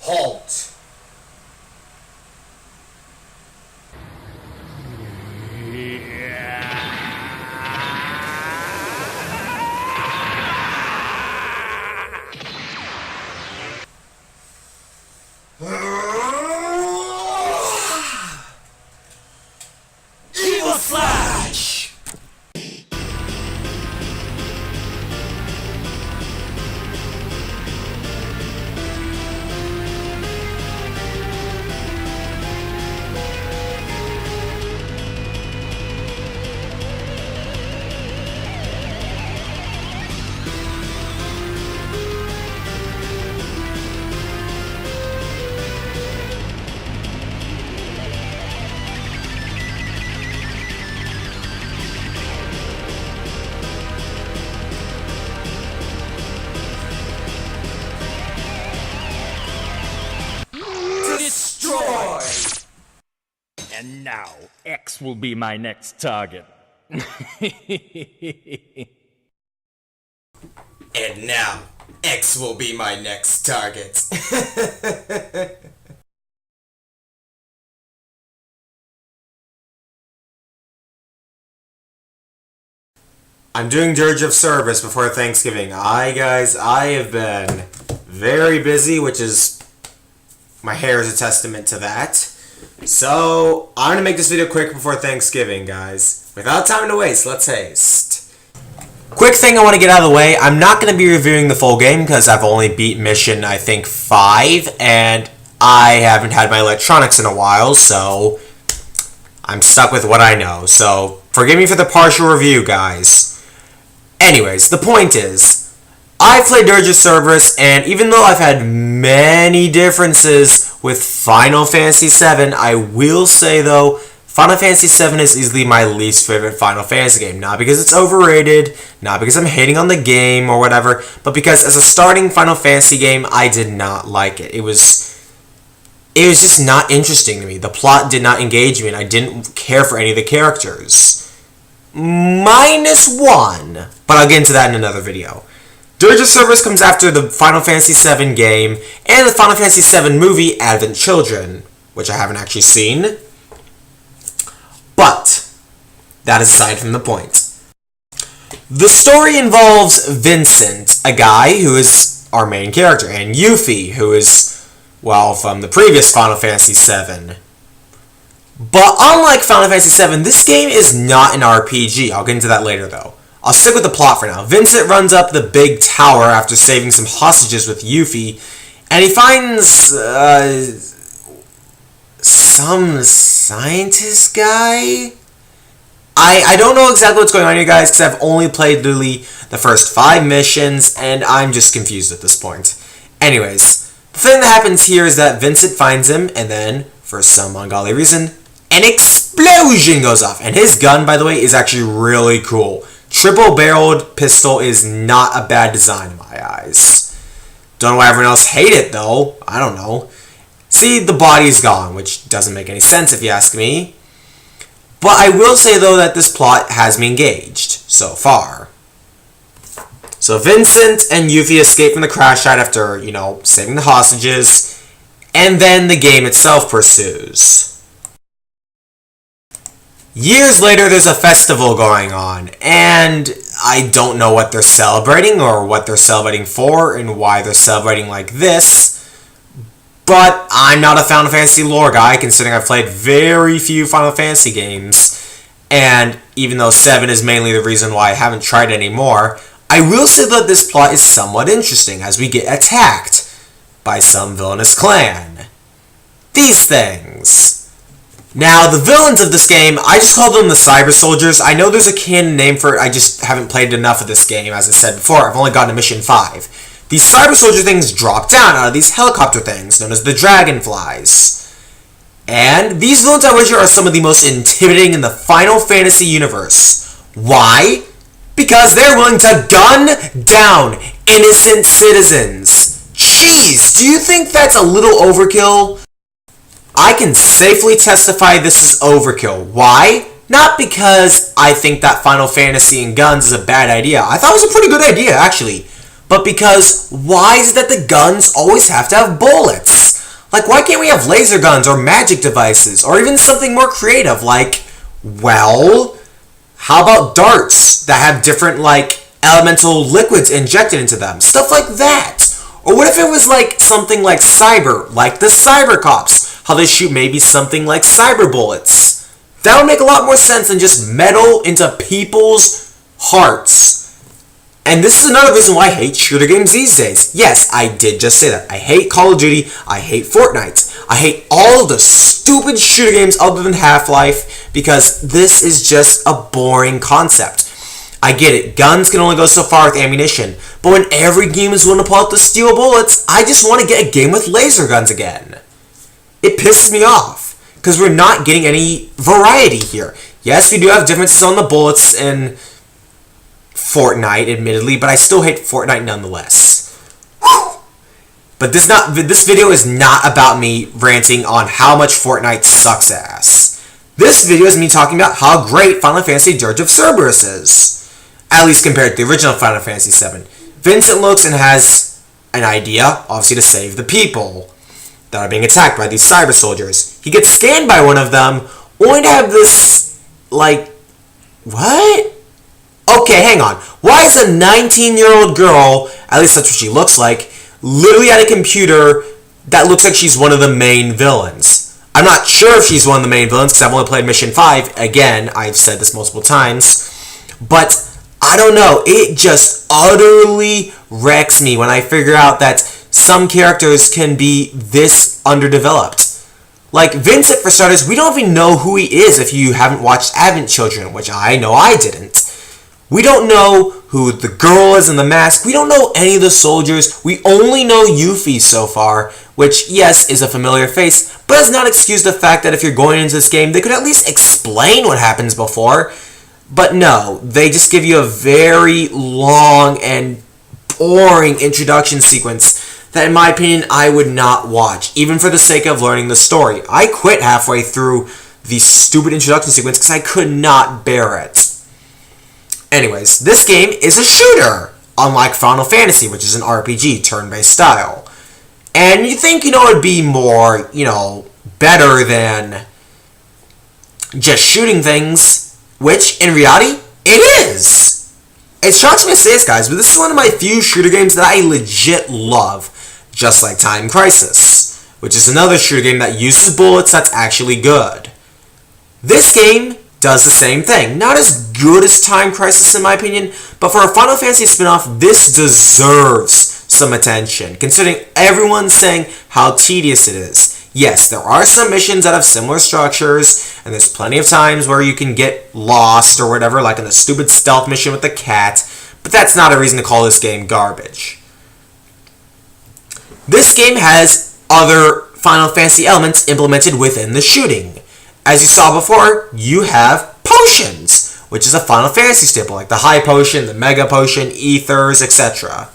Halt! Evil Slash! Destroy! And now, X will be my next target. And now, X will be my next target. I'm doing Dirge of Cerberus before Thanksgiving. Guys, I have been very busy, which is... my hair is a testament to that. So, I'm going to make this video quick before Thanksgiving, guys. Without time to waste, let's haste. Quick thing I want to get out of the way. I'm not going to be reviewing the full game because I've only beat mission, I think, 5. And I haven't had my electronics in a while, so... I'm stuck with what I know. So, forgive me for the partial review, guys. Anyways, the point is, I've played Dirge of Cerberus, and even though I've had many differences with Final Fantasy VII, I will say, though, Final Fantasy VII is easily my least favorite Final Fantasy game. Not because it's overrated, not because I'm hating on the game or whatever, but because as a starting Final Fantasy game, I did not like it. It was just not interesting to me. The plot did not engage me, and I didn't care for any of the characters. -1, but I'll get into that in another video. Dirge of Cerberus comes after the Final Fantasy VII game and the Final Fantasy VII movie Advent Children, which I haven't actually seen. But that is aside from the point. The story involves Vincent, a guy who is our main character, and Yuffie, who is, well, from the previous Final Fantasy VII. But unlike Final Fantasy VII, this game is not an RPG. I'll get into that later, though. I'll stick with the plot for now. Vincent runs up the big tower after saving some hostages with Yuffie, and he finds, some scientist guy? I don't know exactly what's going on here, guys, because I've only played literally the first 5 missions, and I'm just confused at this point. Anyways, the thing that happens here is that Vincent finds him, and then, for some ungodly reason, an explosion goes off. And his gun, by the way, is actually really cool. Triple-barreled pistol is not a bad design in my eyes. Don't know why everyone else hated it, though. I don't know. See, the body's gone, which doesn't make any sense if you ask me. But I will say, though, that this plot has me engaged so far. So Vincent and Yuffie escape from the crash site after, saving the hostages. And then the game itself pursues. Years later, there's a festival going on, and I don't know what they're celebrating or what they're celebrating for and why they're celebrating like this, but I'm not a Final Fantasy lore guy, considering I've played very few Final Fantasy games, and even though 7 is mainly the reason why I haven't tried anymore, I will say that this plot is somewhat interesting as we get attacked by some villainous clan. These things. Now, the villains of this game, I just call them the Cyber Soldiers. I know there's a canon name for it, I just haven't played enough of this game, as I said before. I've only gotten to Mission 5. These Cyber Soldier things drop down out of these helicopter things, known as the Dragonflies. And these villains, I wager, are some of the most intimidating in the Final Fantasy universe. Why? Because they're willing to gun down innocent citizens. Jeez, do you think that's a little overkill? I can safely testify this is overkill. Why? Not because I think that Final Fantasy and guns is a bad idea. I thought it was a pretty good idea, actually. But because, why is it that the guns always have to have bullets? Like, why can't we have laser guns or magic devices, or even something more creative, like, well, how about darts that have different, like, elemental liquids injected into them? Stuff like that. Or what if it was, like, something like cyber, like the cyber cops, how they shoot maybe something like cyber bullets? That would make a lot more sense than just metal into people's hearts. And this is another reason why I hate shooter games these days. Yes, I did just say that. I hate Call of Duty, I hate Fortnite, I hate all of the stupid shooter games other than Half-Life, because this is just a boring concept. I get it, guns can only go so far with ammunition, but when every game is willing to pull out the steel bullets, I just want to get a game with laser guns again. It pisses me off, because we're not getting any variety here. Yes, we do have differences on the bullets and Fortnite, admittedly, but I still hate Fortnite nonetheless. Whew. But this video is not about me ranting on how much Fortnite sucks ass. This video is me talking about how great Final Fantasy Dirge of Cerberus is. At least compared to the original Final Fantasy VII. Vincent looks and has an idea, obviously, to save the people that are being attacked by these cyber soldiers. He gets scanned by one of them, only to have this, like, what? Okay, hang on. Why is a 19-year-old girl, at least that's what she looks like, literally at a computer that looks like she's one of the main villains? I'm not sure if she's one of the main villains, because I've only played Mission 5. Again, I've said this multiple times. But, I don't know. It just utterly wrecks me when I figure out that some characters can be this underdeveloped. Like, Vincent, for starters, we don't even know who he is if you haven't watched Advent Children, which I know I didn't. We don't know who the girl is in the mask. We don't know any of the soldiers. We only know Yuffie so far, which, yes, is a familiar face, but does not excuse the fact that if you're going into this game, they could at least explain what happens before. But no, they just give you a very long and boring introduction sequence that, in my opinion, I would not watch, even for the sake of learning the story. I quit halfway through the stupid introduction sequence because I could not bear it. Anyways, this game is a shooter, unlike Final Fantasy, which is an RPG, turn-based style. And you think, it would be more, better than just shooting things, which, in reality, it is. It shocks me to say this, guys, but this is one of my few shooter games that I legit love, just like Time Crisis, which is another shooter game that uses bullets that's actually good. This game does the same thing. Not as good as Time Crisis in my opinion, but for a Final Fantasy spin-off, this deserves some attention, considering everyone's saying how tedious it is. Yes, there are some missions that have similar structures, and there's plenty of times where you can get lost or whatever, like in the stupid stealth mission with the cat, but that's not a reason to call this game garbage. This game has other Final Fantasy elements implemented within the shooting. As you saw before, you have potions, which is a Final Fantasy staple, like the High Potion, the Mega Potion, Ethers, etc.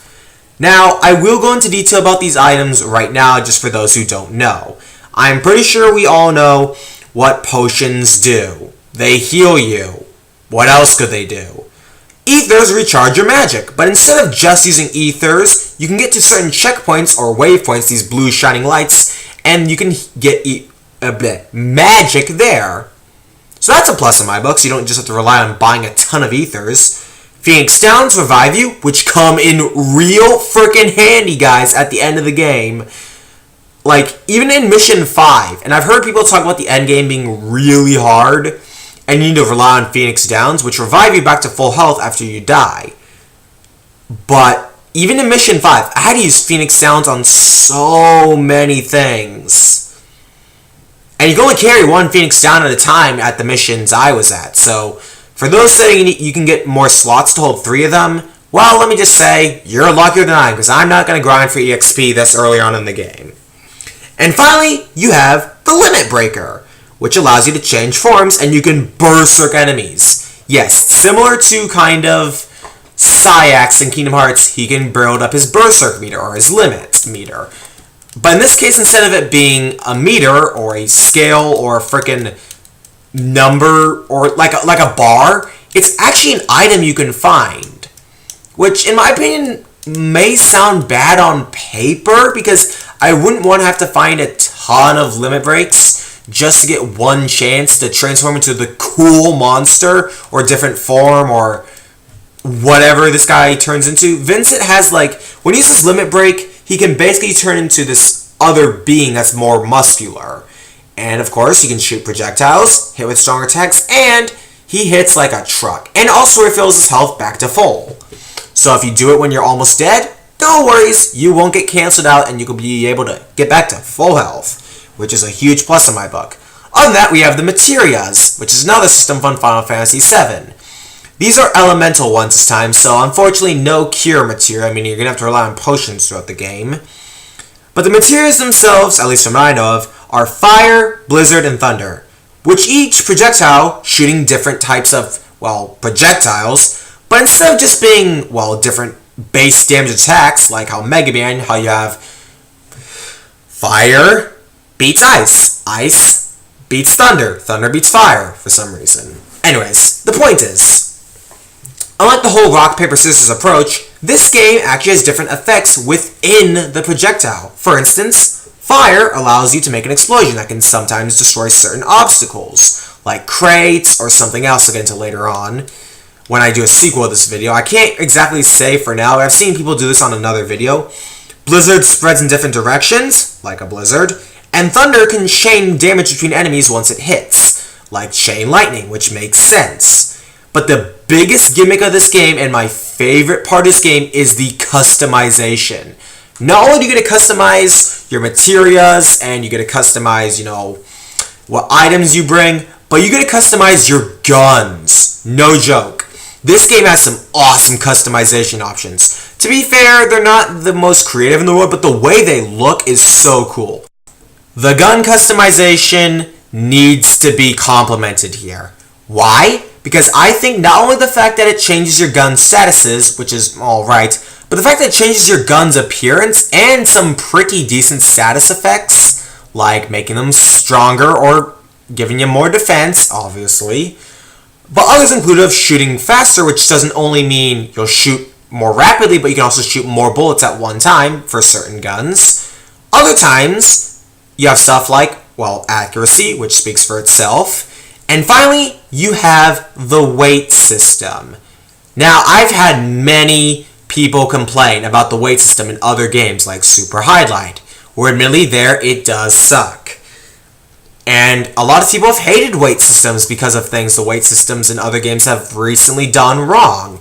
Now, I will go into detail about these items right now, just for those who don't know. I'm pretty sure we all know what potions do. They heal you. What else could they do? Ethers recharge your magic, but instead of just using Ethers, you can get to certain checkpoints or waypoints, these blue shining lights, and you can get magic there. So that's a plus in my books. You don't just have to rely on buying a ton of Ethers. Phoenix Downs revive you, which come in real freaking handy, guys, at the end of the game. Like, even in Mission 5, and I've heard people talk about the end game being really hard, and you need to rely on Phoenix Downs, which revive you back to full health after you die. But even in Mission 5, I had to use Phoenix Downs on so many things. And you can only carry one Phoenix Down at a time at the missions I was at. So, for those saying you can get more slots to hold 3 of them, well, let me just say, you're luckier than I am, because I'm not going to grind for EXP this early on in the game. And finally, you have the Limit Breaker, which allows you to change forms, and you can berserk enemies. Yes, similar to kind of Sayax in Kingdom Hearts, he can build up his berserk meter, or his limit meter. But in this case, instead of it being a meter, or a scale, or a frickin' number, or like a bar, it's actually an item you can find. Which, in my opinion, may sound bad on paper, because I wouldn't want to have to find a ton of limit breaks just to get one chance to transform into the cool monster or different form or whatever this guy turns into. Vincent has, like, when he uses limit break, he can basically turn into this other being that's more muscular. And of course, he can shoot projectiles, hit with strong attacks, and he hits like a truck. And also refills his health back to full. So if you do it when you're almost dead, no worries, you won't get canceled out and you can be able to get back to full health, which is a huge plus in my book. Other than that, we have the Materias, which is another system from Final Fantasy VII. These are elemental ones this time, so unfortunately no cure materia, meaning you're going to have to rely on potions throughout the game. But the Materias themselves, at least from what I know of, are Fire, Blizzard, and Thunder, which each projectile shooting different types of, well, projectiles, but instead of just being, well, different base damage attacks, like how Mega Man, how you have Fire beats Ice, Ice beats Thunder, Thunder beats Fire for some reason. Anyways, the point is, unlike the whole rock, paper, scissors approach, this game actually has different effects within the projectile. For instance, fire allows you to make an explosion that can sometimes destroy certain obstacles, like crates or something else I'll get into later on when I do a sequel of this video. I can't exactly say for now, but I've seen people do this on another video. Blizzard spreads in different directions, like a blizzard, and thunder can chain damage between enemies once it hits, like chain lightning, which makes sense. But the biggest gimmick of this game, and my favorite part of this game, is the customization. Not only do you get to customize your materias, and you get to customize, what items you bring, but you get to customize your guns. No joke. This game has some awesome customization options. To be fair, they're not the most creative in the world, but the way they look is so cool. The gun customization needs to be complimented here. Why? Because I think not only the fact that it changes your gun statuses, which is alright, but the fact that it changes your gun's appearance and some pretty decent status effects, like making them stronger or giving you more defense, obviously. But others include of shooting faster, which doesn't only mean you'll shoot more rapidly, but you can also shoot more bullets at one time for certain guns. Other times, you have stuff like, well, accuracy, which speaks for itself. And finally, you have the weight system. Now, I've had many people complain about the weight system in other games like Super Highlight, where admittedly there it does suck. And a lot of people have hated weight systems because of things the weight systems in other games have recently done wrong.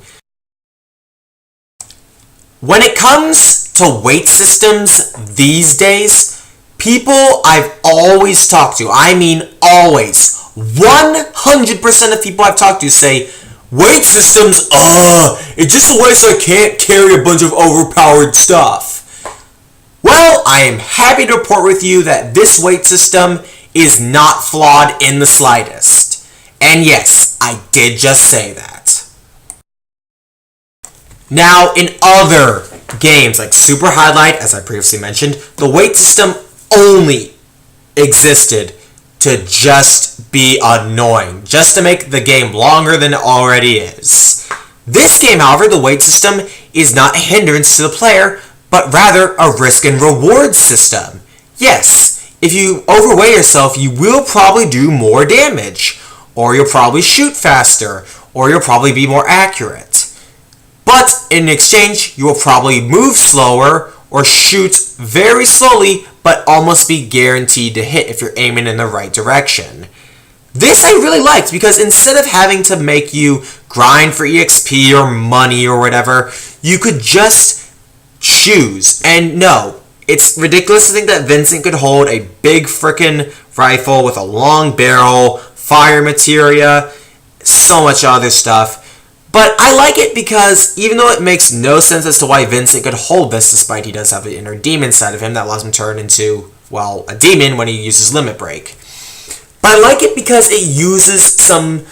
When it comes to weight systems these days, people I've always talked to, I mean always, 100% of people I've talked to say, weight systems, it's just a way so I can't carry a bunch of overpowered stuff. Well, I am happy to report with you that this weight system is not flawed in the slightest. And yes, I did just say that. Now, in other games like Super Highlight, as I previously mentioned, the weight system only existed to just be annoying, just to make the game longer than it already is. This game, however, the weight system is not a hindrance to the player, but rather a risk and reward system. Yes, if you overweigh yourself, you will probably do more damage, or you'll probably shoot faster, or you'll probably be more accurate. But in exchange, you will probably move slower, or shoot very slowly, but almost be guaranteed to hit if you're aiming in the right direction. This I really liked, because instead of having to make you grind for EXP or money or whatever, you could just choose. And no, it's ridiculous to think that Vincent could hold a big frickin' rifle with a long barrel, fire materia, so much other stuff. But I like it because even though it makes no sense as to why Vincent could hold this, despite he does have an inner demon side of him that allows him to turn into, well, a demon when he uses Limit Break. But I like it because it uses some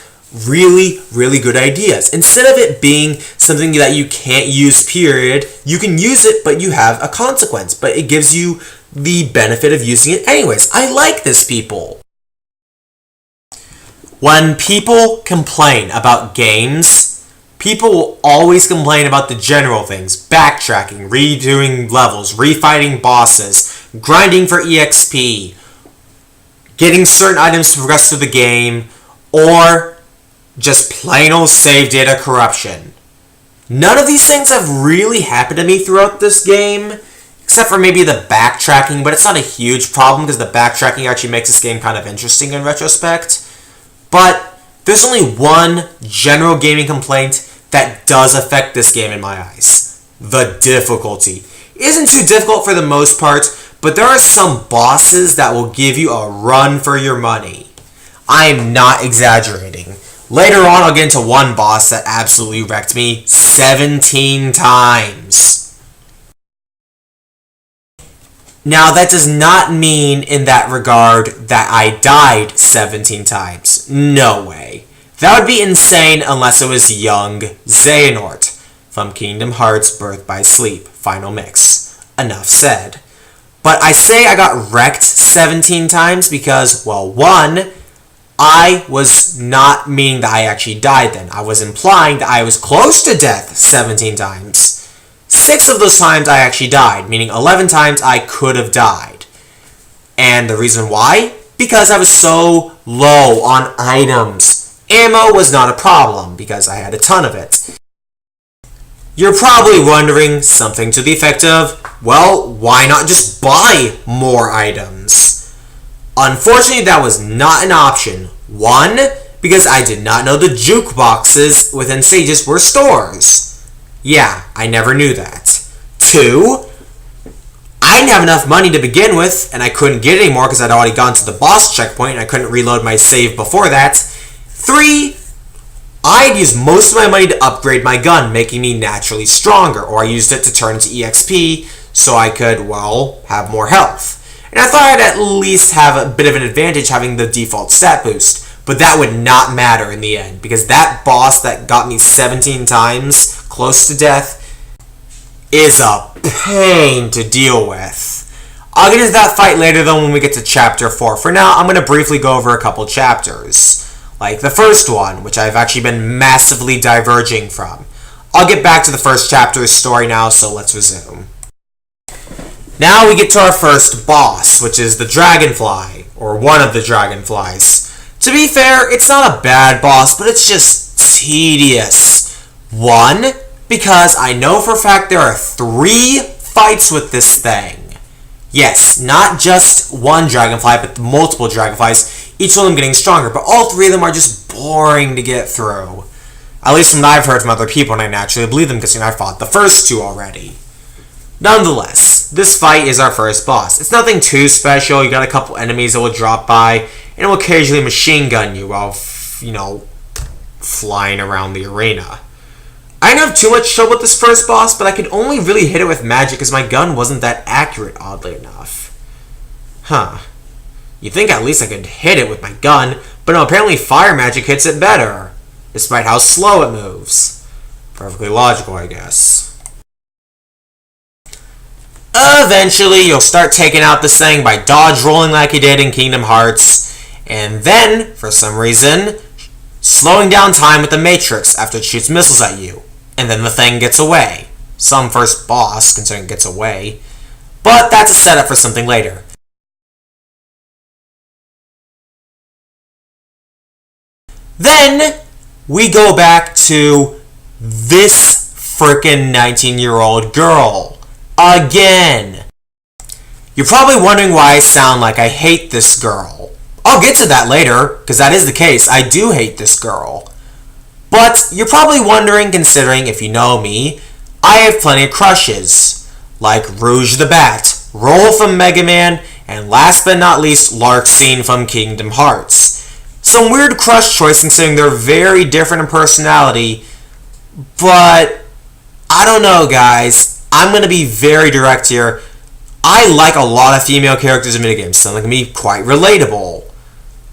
really, really good ideas. Instead of it being something that you can't use, period, you can use it, but you have a consequence. But it gives you the benefit of using it anyways. I like this, people. When people complain about games, people will always complain about the general things. Backtracking, redoing levels, refighting bosses, grinding for EXP, getting certain items to progress through the game, or just plain old save data corruption. None of these things have really happened to me throughout this game, except for maybe the backtracking, but it's not a huge problem because the backtracking actually makes this game kind of interesting in retrospect. But there's only one general gaming complaint that does affect this game in my eyes. The difficulty. It isn't too difficult for the most part, but there are some bosses that will give you a run for your money. I am not exaggerating. Later on, I'll get into one boss that absolutely wrecked me 17 times. Now, that does not mean in that regard that I died 17 times. No way. That would be insane unless it was young Xehanort from Kingdom Hearts Birth by Sleep Final Mix. Enough said. But I say I got wrecked 17 times because, well, one, I was not meaning that I actually died then. I was implying that I was close to death 17 times. 6 of those times I actually died, meaning 11 times I could have died. And the reason why? Because I was so low on items. Ammo was not a problem because I had a ton of it. You're probably wondering something to the effect of, well, why not just buy more items? Unfortunately, that was not an option. One, because I did not know the jukeboxes within stages were stores. Yeah, I never knew that. 2, I didn't have enough money to begin with, and I couldn't get any more because I'd already gone to the boss checkpoint and I couldn't reload my save before that. 3, I'd used most of my money to upgrade my gun, making me naturally stronger, or I used it to turn into EXP so I could, well, have more health. And I thought I'd at least have a bit of an advantage having the default stat boost. But that would not matter in the end, because that boss that got me 17 times, close to death, is a pain to deal with. I'll get into that fight later though when we get to Chapter 4. For now, I'm going to briefly go over a couple chapters. Like the first one, which I've actually been massively diverging from. I'll get back to the first chapter's story now, so let's resume. Now we get to our first boss, which is the Dragonfly, or one of the Dragonflies. To be fair, it's not a bad boss, but it's just tedious. 1, because I know for a fact there are 3 fights with this thing. Yes, not just one Dragonfly, but multiple Dragonflies, each one of them getting stronger, but all 3 of them are just boring to get through. At least from what I've heard from other people, and I naturally believe them because I fought the first 2 already. Nonetheless, this fight is our first boss. It's nothing too special. You got a couple enemies that will drop by, and will occasionally machine gun you while, flying around the arena. I didn't have too much trouble with this first boss, but I could only really hit it with magic because my gun wasn't that accurate, oddly enough. Huh. You'd think at least I could hit it with my gun, but no, apparently fire magic hits it better, despite how slow it moves. Perfectly logical, I guess. Eventually, you'll start taking out this thing by dodge rolling like you did in Kingdom Hearts, and then, for some reason, slowing down time with the Matrix after it shoots missiles at you, and then the thing gets away. Some first boss, considering it gets away, but that's a setup for something later. Then, we go back to this frickin' 19-year-old girl. Again. You're probably wondering why I sound like I hate this girl. I'll get to that later, because that is the case. I do hate this girl. But you're probably wondering, considering, if you know me, I have plenty of crushes. Like Rouge the Bat, Roll from Mega Man, and last but not least, Larxene from Kingdom Hearts. Some weird crush choice considering they're very different in personality, but I don't know, guys. I'm going to be very direct here. I like a lot of female characters in minigames. Some can be quite relatable.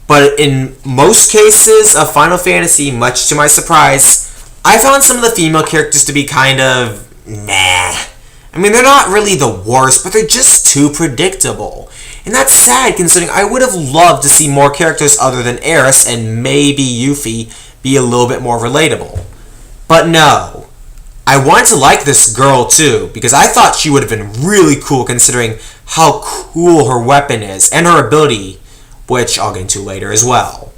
But in most cases of Final Fantasy, much to my surprise, I found some of the female characters to be kind of nah. I mean, they're not really the worst, but they're just too predictable. And that's sad considering I would have loved to see more characters other than Aeris and maybe Yuffie be a little bit more relatable. But no. I wanted to like this girl too, because I thought she would have been really cool considering how cool her weapon is, and her ability, which I'll get into later as well.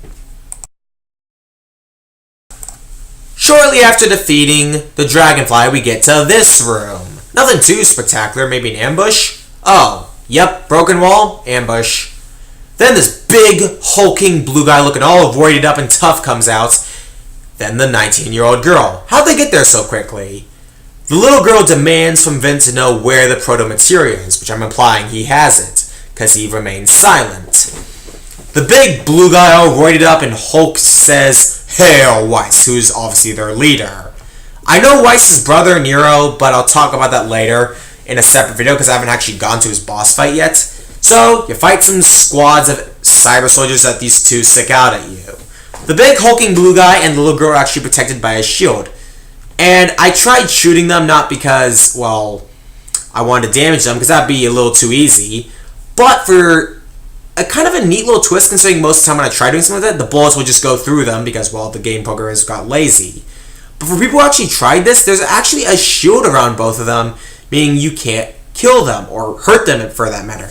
Shortly after defeating the Dragonfly, we get to this room. Nothing too spectacular, maybe an ambush? Oh, yep, broken wall, ambush. Then this big, hulking blue guy looking all roided up and tough comes out. Then the 19-year-old girl. How'd they get there so quickly? The little girl demands from Vince to know where the proto-materia is, which I'm implying he hasn't, because he remains silent. The big blue guy all roided up and Hulk says, "Hail Weiss," who's obviously their leader. I know Weiss's brother Nero, but I'll talk about that later in a separate video because I haven't actually gone to his boss fight yet. So, you fight some squads of cyber soldiers that these two stick out at you. The big hulking blue guy and the little girl are actually protected by a shield. And I tried shooting them not because, well, I wanted to damage them because that'd be a little too easy, but for a kind of a neat little twist considering most of the time when I try doing something like that, the bullets would just go through them because, well, the game programmers got lazy. But for people who actually tried this, there's actually a shield around both of them, meaning you can't kill them or hurt them for that matter.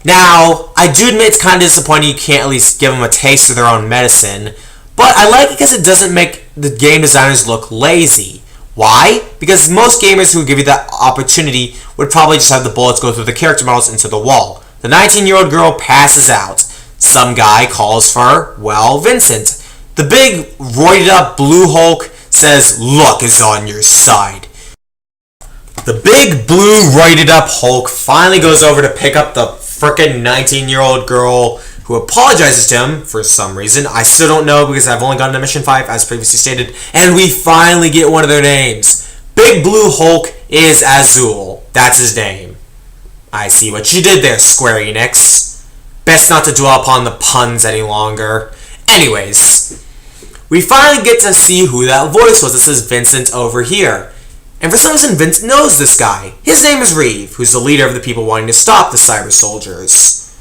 Now, I do admit it's kind of disappointing you can't at least give them a taste of their own medicine, but I like it because it doesn't make the game designers look lazy. Why? Because most gamers who give you that opportunity would probably just have the bullets go through the character models into the wall. The 19-year-old girl passes out. Some guy calls for, well, Vincent. The big, roided up blue Hulk says, "Luck is on your side." The big, blue, roided up Hulk finally goes over to pick up the frickin' 19-year-old girl who apologizes to him for some reason. I still don't know because I've only gotten to Mission 5 as previously stated. And we finally get one of their names. Big Blue Hulk is Azul. That's his name. I see what you did there, Square Enix. Best not to dwell upon the puns any longer. Anyways, we finally get to see who that voice was. It says Vincent over here. And for some reason, Vince knows this guy. His name is Reeve, who's the leader of the people wanting to stop the cyber soldiers.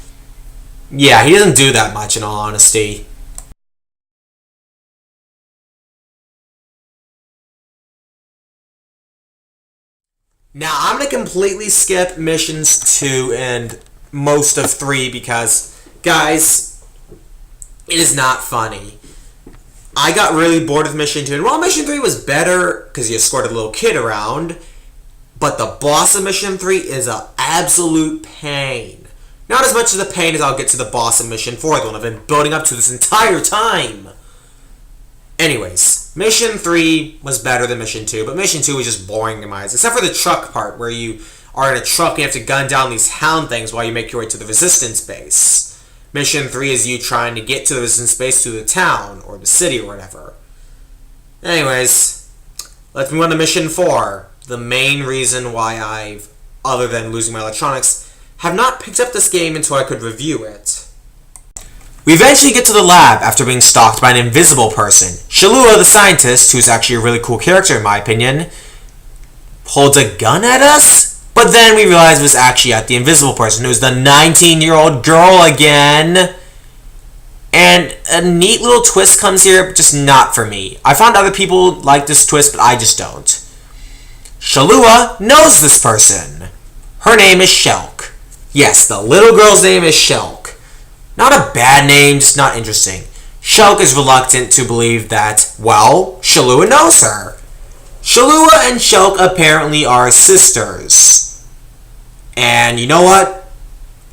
Yeah, he doesn't do that much in all honesty. Now, I'm going to completely skip missions 2 and most of 3 because, guys, it is not funny. I got really bored with Mission 2, and while Mission 3 was better because you escorted a little kid around, but the boss of Mission 3 is an absolute pain. Not as much of the pain as I'll get to the boss of Mission 4, the one I've been building up to this entire time. Anyways, Mission 3 was better than Mission 2, but Mission 2 was just boring in my eyes, except for the truck part, where you are in a truck and you have to gun down these hound things while you make your way to the Resistance base. Mission 3 is you trying to get to the Resistance base through the town, or the city, or whatever. Anyways, let's move on to Mission 4. The main reason why I've, other than losing my electronics, have not picked up this game until I could review it. We eventually get to the lab after being stalked by an invisible person. Shalua, the scientist, who's actually a really cool character in my opinion, holds a gun at us? But then we realized it was actually at the invisible person, who was the 19-year-old girl again. And a neat little twist comes here, but just not for me. I found other people like this twist, but I just don't. Shalua knows this person. Her name is Shulk. Yes, the little girl's name is Shulk. Not a bad name, just not interesting. Shulk is reluctant to believe that, well, Shalua knows her. Shalua and Shulk apparently are sisters. And you know what?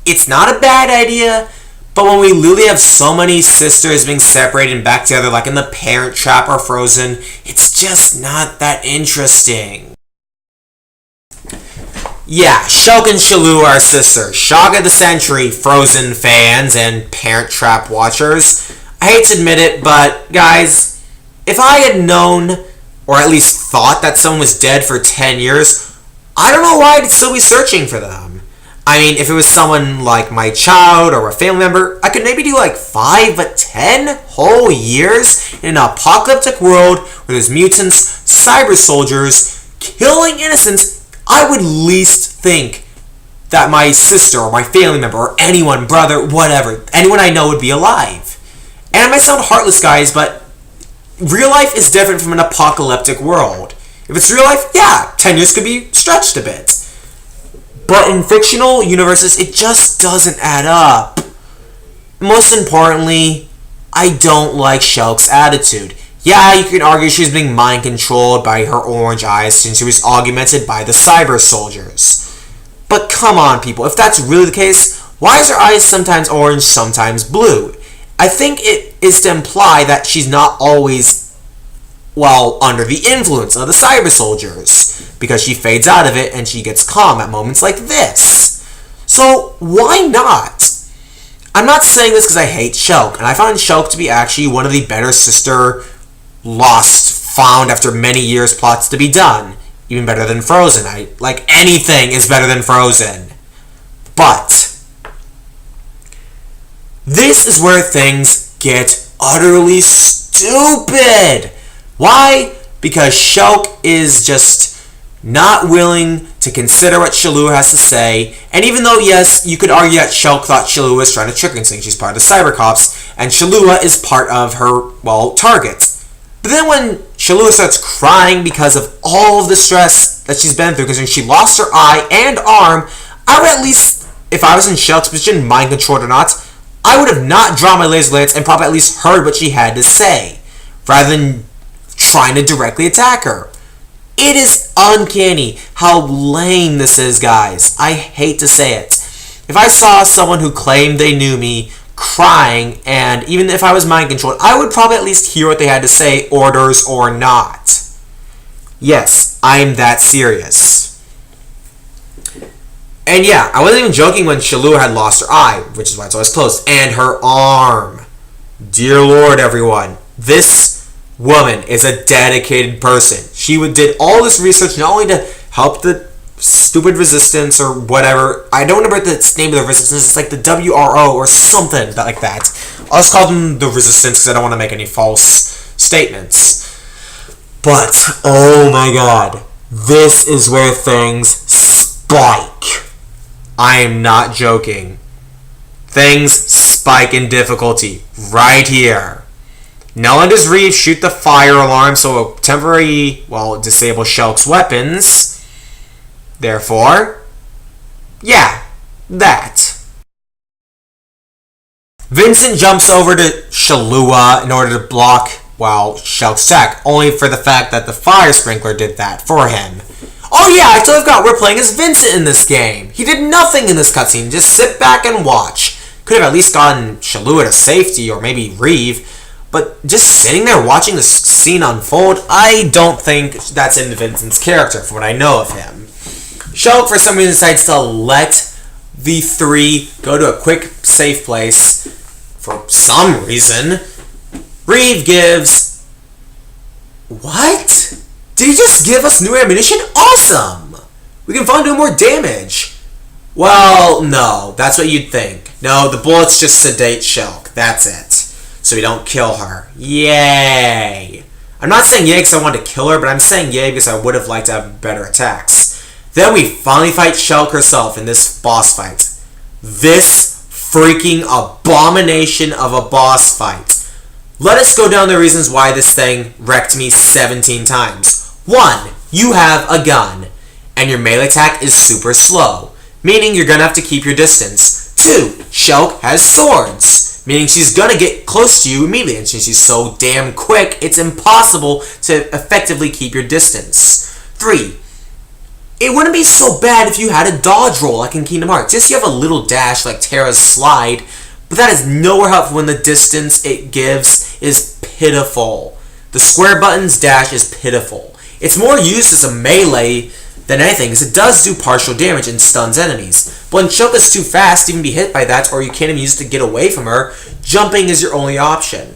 It's not a bad idea, but when we literally have so many sisters being separated and back together like in The Parent Trap or Frozen, it's just not that interesting. Yeah, Shulk and Shalua are sisters. Shock of the Century, Frozen fans and Parent Trap watchers. I hate to admit it, but guys, if I had known, or at least thought that someone was dead for 10 years, I don't know why I'd still be searching for them. I mean, if it was someone like my child or a family member, I could maybe do like 5, but 10 whole years in an apocalyptic world where there's mutants, cyber soldiers, killing innocents. I would least think that my sister or my family member or anyone, brother, whatever, anyone I know would be alive. And it might sound heartless, guys, but real life is different from an apocalyptic world. If it's real life, yeah, 10 years could be stretched a bit. But in fictional universes, it just doesn't add up. Most importantly, I don't like Shulk's attitude. Yeah, you can argue she's being mind controlled by her orange eyes since she was augmented by the cyber soldiers. But come on, people, if that's really the case, why is her eyes sometimes orange, sometimes blue? I think it is to imply that she's not always, under the influence of the cyber soldiers, because she fades out of it and she gets calm at moments like this. So, why not? I'm not saying this because I hate Shulk, and I find Shulk to be actually one of the better sister lost, found after many years plots to be done. Even better than Frozen. Anything is better than Frozen. But this is where things get utterly stupid. Why? Because Shulk is just not willing to consider what Shalua has to say, and even though, yes, you could argue that Shulk thought Shalua was trying to trick her, saying she's part of the Cyber Cops, and Shalua is part of her, target. But then when Shalua starts crying because of all of the stress that she's been through, because she lost her eye and arm, I would at least, if I was in Shulk's position, mind controlled or not, I would have not drawn my laser lance and probably at least heard what she had to say, rather than trying to directly attack her. It is uncanny how lame this is, guys. I hate to say it. If I saw someone who claimed they knew me crying, and even if I was mind controlled, I would probably at least hear what they had to say, orders or not. Yes, I'm that serious. And yeah, I wasn't even joking when Shalua had lost her eye, which is why it's always closed, and her arm. Dear Lord, everyone. This woman is a dedicated person. She did all this research not only to help the stupid resistance or whatever. I don't remember the name of the resistance. It's like the WRO or something like that. I'll just call them the resistance because I don't want to make any false statements. But, oh my god, this is where things spike. I am not joking. Things spike in difficulty right here. Not only does Reeve shoot the fire alarm so it'll temporarily, disable Shulk's weapons. Therefore, yeah, that. Vincent jumps over to Shalua in order to block, Shulk's attack, only for the fact that the fire sprinkler did that for him. Oh yeah, I totally forgot we're playing as Vincent in this game. He did nothing in this cutscene, just sit back and watch. Could have at least gotten Shalua to safety, or maybe Reeve. But just sitting there watching this scene unfold, I don't think that's in Vincent's character, from what I know of him. Shulk, for some reason, decides to let the three go to a quick, safe place. For some reason, Reeve gives... What? Did he just give us new ammunition? Awesome! We can finally do more damage. Well, no, that's what you'd think. No, the bullets just sedate Shulk. That's it. So we don't kill her. Yay! I'm not saying yay because I want to kill her, but I'm saying yay because I would have liked to have better attacks. Then we finally fight Shulk herself in this boss fight. This freaking abomination of a boss fight. Let us go down the reasons why this thing wrecked me 17 times. 1. You have a gun, and your melee attack is super slow, meaning you're going to have to keep your distance. 2. Shulk has swords. Meaning she's gonna get close to you immediately, and since she's so damn quick, it's impossible to effectively keep your distance. 3. It wouldn't be so bad if you had a dodge roll like in Kingdom Hearts. Yes, you have a little dash like Terra's slide, but that is nowhere helpful when the distance it gives is pitiful. The square button's dash is pitiful. It's more used as a melee than anything, because it does do partial damage and stuns enemies. But when Shulk is too fast to even be hit by that, or you can't even use it to get away from her, jumping is your only option.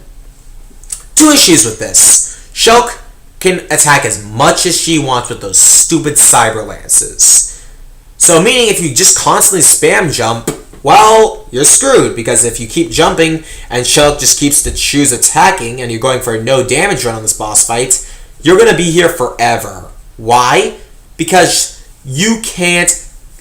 2 issues with this. Shulk can attack as much as she wants with those stupid cyber lances. So meaning if you just constantly spam jump, you're screwed, because if you keep jumping and Shulk just keeps the shoes attacking and you're going for a no damage run on this boss fight, you're going to be here forever. Why? Because you can't,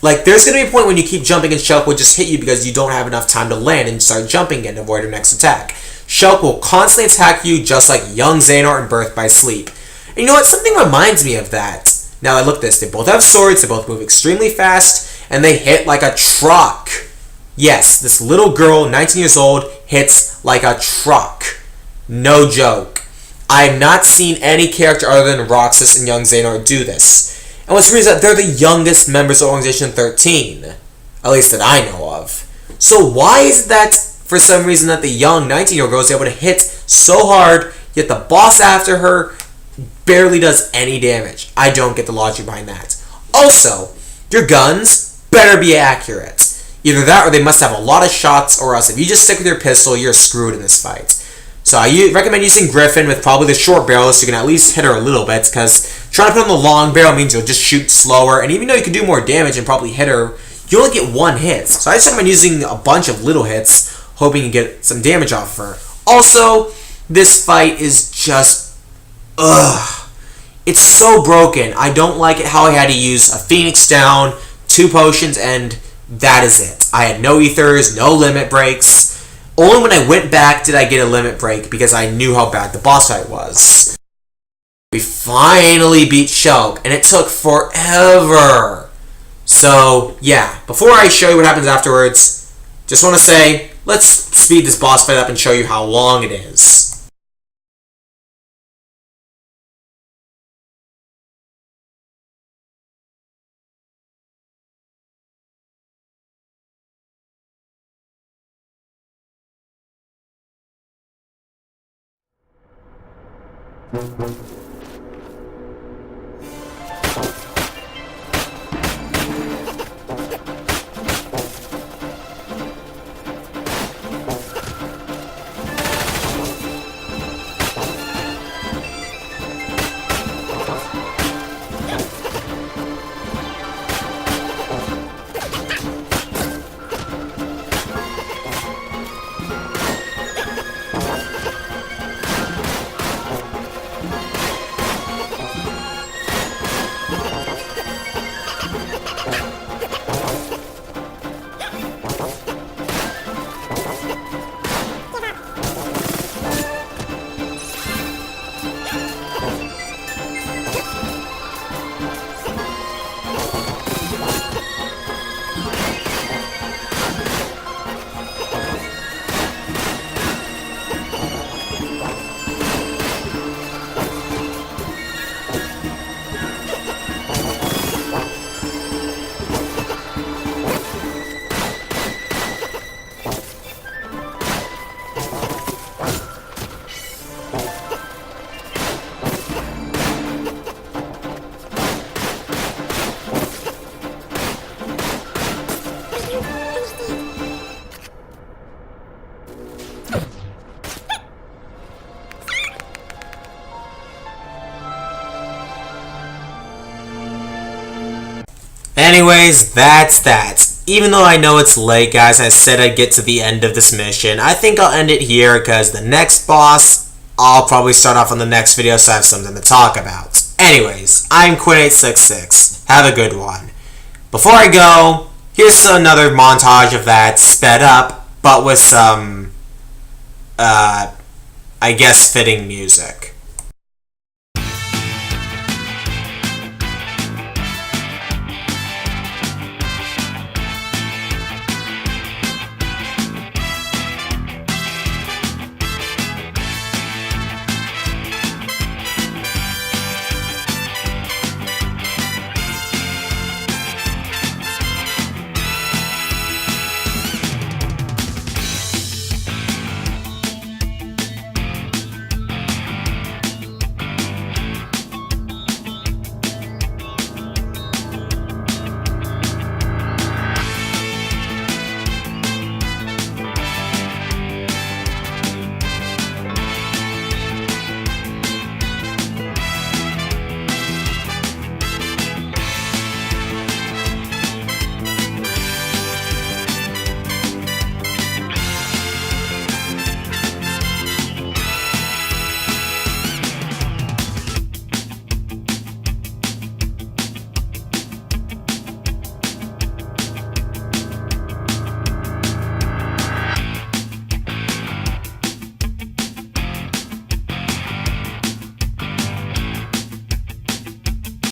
there's going to be a point when you keep jumping and Shulk will just hit you because you don't have enough time to land and start jumping again to avoid her next attack. Shulk will constantly attack you just like young Xehanort in Birth by Sleep. And you know what? Something reminds me of that. Now I look at this. They both have swords, they both move extremely fast, and they hit like a truck. Yes, this little girl, 19 years old, hits like a truck. No joke. I have not seen any character other than Roxas and young Xehanort do this. And what's weird is that they're the youngest members of Organization 13. At least that I know of. So why is it that, for some reason, that the young 19-year-old girl is able to hit so hard, yet the boss after her barely does any damage? I don't get the logic behind that. Also, your guns better be accurate. Either that or they must have a lot of shots, or else if you just stick with your pistol, you're screwed in this fight. So I recommend using Griffin with probably the short barrel so you can at least hit her a little bit, because trying to put on the long barrel means you'll just shoot slower, and even though you can do more damage and probably hit her, you only get one hit. So I just recommend using a bunch of little hits, hoping you get some damage off of her. Also, this fight is just... ugh. It's so broken. I don't like it how I had to use a Phoenix down, 2 potions, and that is it. I had no ethers, no limit breaks. Only when I went back did I get a limit break because I knew how bad the boss fight was. We finally beat Shulk, and it took forever. So, yeah, before I show you what happens afterwards, just want to say, let's speed this boss fight up and show you how long it is. Anyways, that's that. Even though I know it's late, guys, I said I'd get to the end of this mission. I think I'll end it here because the next boss, I'll probably start off on the next video so I have something to talk about. Anyways, I'm Quint866. Have a good one. Before I go, here's another montage of that sped up, but with some, I guess, fitting music.